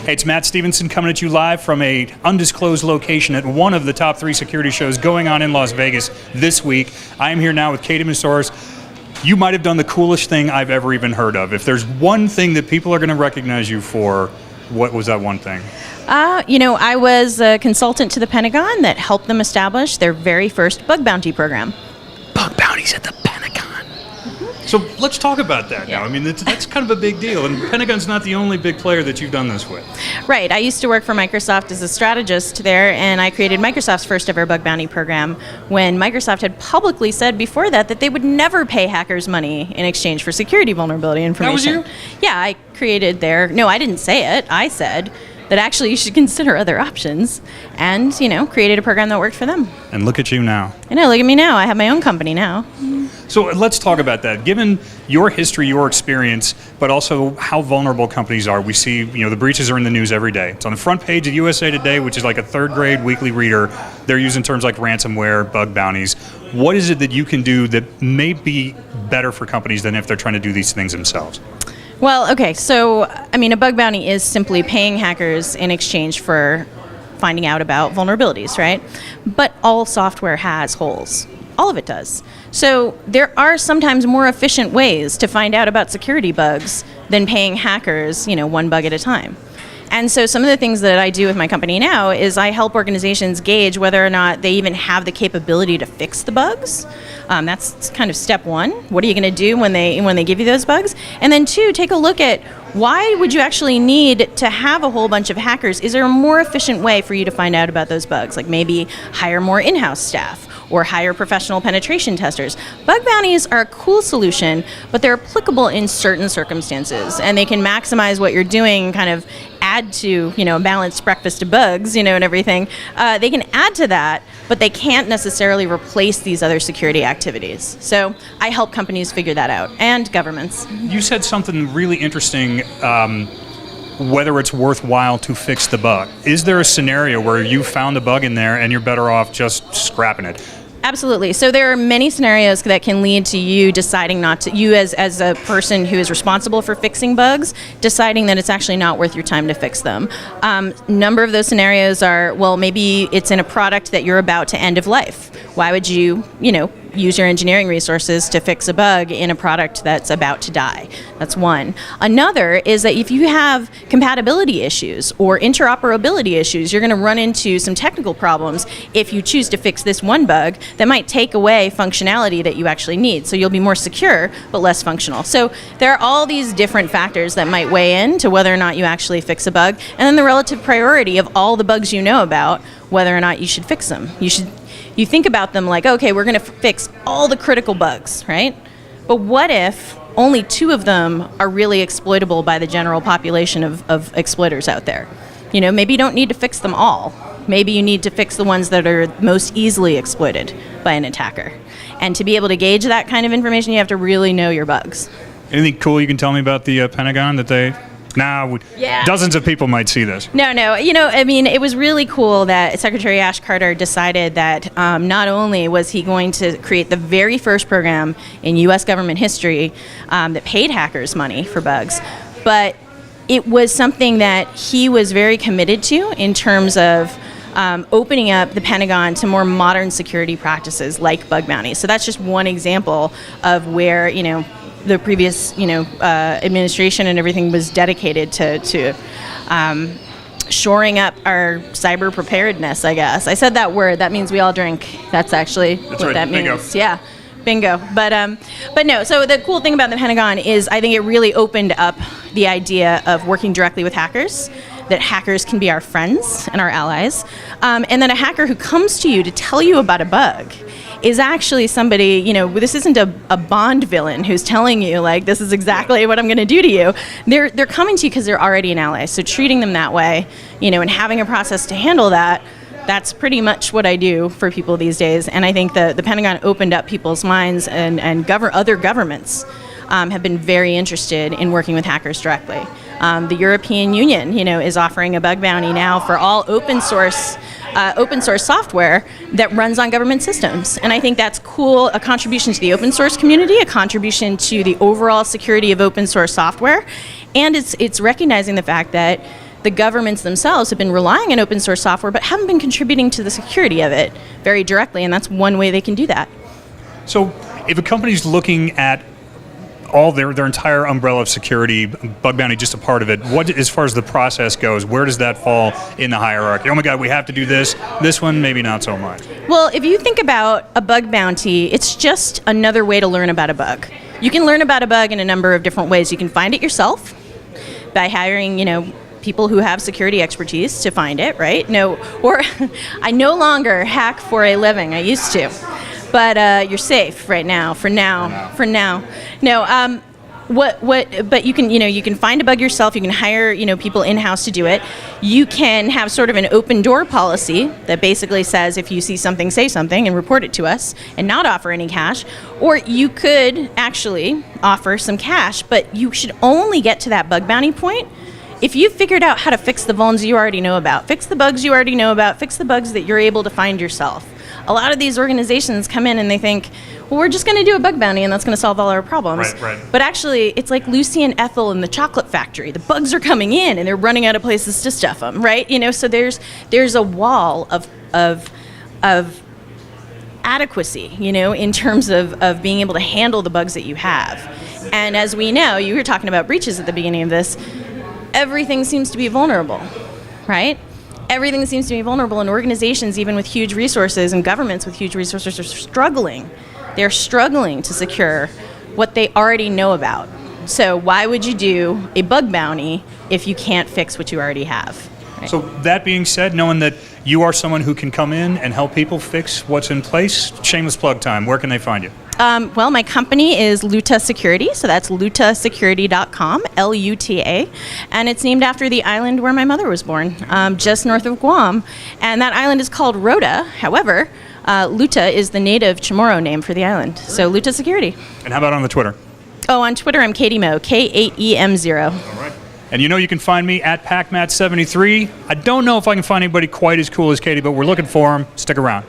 Hey, it's Matt Stephenson coming at you live from a undisclosed location at one of the top 3 security shows going on in Las Vegas this week. I am here now with Katie Moussouris. You might have done the coolest thing I've ever even heard of. If there's one thing that people are going to recognize you for, what was that one thing? I was a consultant to the Pentagon that helped them establish their very first bug bounty program. Bug bounties at the Pentagon. So let's talk about that now. I mean, that's kind of a big deal, and Pentagon's not the only big player that you've done this with. Right. I used to work for Microsoft as a strategist there, and I created Microsoft's first ever bug bounty program when Microsoft had publicly said before that they would never pay hackers money in exchange for security vulnerability information. That was you? Yeah, I created no, I didn't say it. I said that actually you should consider other options and, created a program that worked for them. And look at you now. I know, look at me now. I have my own company now. So let's talk about that. Given your history, your experience, but also how vulnerable companies are, we see, the breaches are in the news every day. It's on the front page of USA Today, which is like a third grade weekly reader. They're using terms like ransomware, bug bounties. What is it that you can do that may be better for companies than if they're trying to do these things themselves? Well, okay, so, a bug bounty is simply paying hackers in exchange for finding out about vulnerabilities, right? But all software has holes. All of it does. So there are sometimes more efficient ways to find out about security bugs than paying hackers, one bug at a time. And so some of the things that I do with my company now is I help organizations gauge whether or not they even have the capability to fix the bugs. That's kind of step one. What are you going to do when they give you those bugs? And then 2, take a look at why would you actually need to have a whole bunch of hackers? Is there a more efficient way for you to find out about those bugs? Like maybe hire more in-house staff or hire professional penetration testers. Bug bounties are a cool solution, but they're applicable in certain circumstances, and they can maximize what you're doing, kind of add to, a balanced breakfast of bugs, and everything. They can add to that, but they can't necessarily replace these other security activities. So I help companies figure that out, and governments. You said something really interesting, whether it's worthwhile to fix the bug. Is there a scenario where you found a bug in there and you're better off just scrapping it? Absolutely. So there are many scenarios that can lead to you deciding not to, you as a person who is responsible for fixing bugs, deciding that it's actually not worth your time to fix them. Number of those scenarios are, well, maybe it's in a product that you're about to end of life. Why would you, use your engineering resources to fix a bug in a product that's about to die? That's one. Another is that if you have compatibility issues or interoperability issues, you're going to run into some technical problems if you choose to fix this one bug that might take away functionality that you actually need. So you'll be more secure, but less functional. So there are all these different factors that might weigh in to whether or not you actually fix a bug, and then the relative priority of all the bugs you know about, whether or not you should fix them. You think about them like, okay, we're going to fix all the critical bugs, right? But what if only 2 of them are really exploitable by the general population of exploiters out there? Maybe you don't need to fix them all. Maybe you need to fix the ones that are most easily exploited by an attacker. And to be able to gauge that kind of information, you have to really know your bugs. Anything cool you can tell me about the Pentagon that they... Dozens of people might see this. No. It was really cool that Secretary Ash Carter decided that not only was he going to create the very first program in U.S. government history that paid hackers money for bugs, but it was something that he was very committed to in terms of opening up the Pentagon to more modern security practices like bug bounties. So that's just one example of where, the previous, administration and everything was dedicated to shoring up our cyber preparedness, I guess. I said that word. That means we all drink. That's actually what right. that Bingo. means. Yeah, bingo. But no, so the cool thing about the Pentagon is I think it really opened up the idea of working directly with hackers, that hackers can be our friends and our allies, and that a hacker who comes to you to tell you about a bug is actually somebody, this isn't a Bond villain who's telling you, like, this is exactly what I'm going to do to you. They're coming to you because they're already an ally. So treating them that way, and having a process to handle that, that's pretty much what I do for people these days. And I think the Pentagon opened up people's minds, and other governments have been very interested in working with hackers directly. The European Union, is offering a bug bounty now for all open source software that runs on government systems. And I think that's cool, a contribution to the open source community, a contribution to the overall security of open source software. And it's recognizing the fact that the governments themselves have been relying on open source software, but haven't been contributing to the security of it very directly, and that's one way they can do that. So if a company's looking at all their entire umbrella of security, bug bounty just a part of it, what, as far as the process goes, where does that fall in the hierarchy? Oh my God, we have to do this. This one, maybe not so much. Well, if you think about a bug bounty, it's just another way to learn about a bug. You can learn about a bug in a number of different ways. You can find it yourself by hiring, people who have security expertise to find it, right? Or I no longer hack for a living. I used to. But you're safe right now. For now. No. But you can find a bug yourself. You can hire people in-house to do it. You can have sort of an open door policy that basically says if you see something, say something and report it to us, and not offer any cash. Or you could actually offer some cash, but you should only get to that bug bounty point if you've figured out how to fix the vulns you already know about, fix the bugs you already know about, fix the bugs that you're able to find yourself. A lot of these organizations come in and they think, well, we're just going to do a bug bounty and that's going to solve all our problems. Right. But actually, it's like Lucy and Ethel in the chocolate factory. The bugs are coming in and they're running out of places to stuff them, right? So there's a wall of adequacy, in terms of being able to handle the bugs that you have. And as we know, you were talking about breaches at the beginning of this, everything seems to be vulnerable, right? Everything seems to be vulnerable, and organizations, even with huge resources, and governments with huge resources, are struggling. They're struggling to secure what they already know about. So why would you do a bug bounty if you can't fix what you already have? Right? So that being said, knowing that you are someone who can come in and help people fix what's in place, shameless plug time, where can they find you? Well, my company is Luta Security, so that's lutasecurity.com, Luta, and it's named after the island where my mother was born, just north of Guam, and that island is called Rota. However, Luta is the native Chamorro name for the island, so Luta Security. And how about on the Twitter? Oh, on Twitter, I'm Katie Mo, K8EM0. All right. And you can find me at PacMatt73. I don't know if I can find anybody quite as cool as Katie, but we're looking for him. Stick around.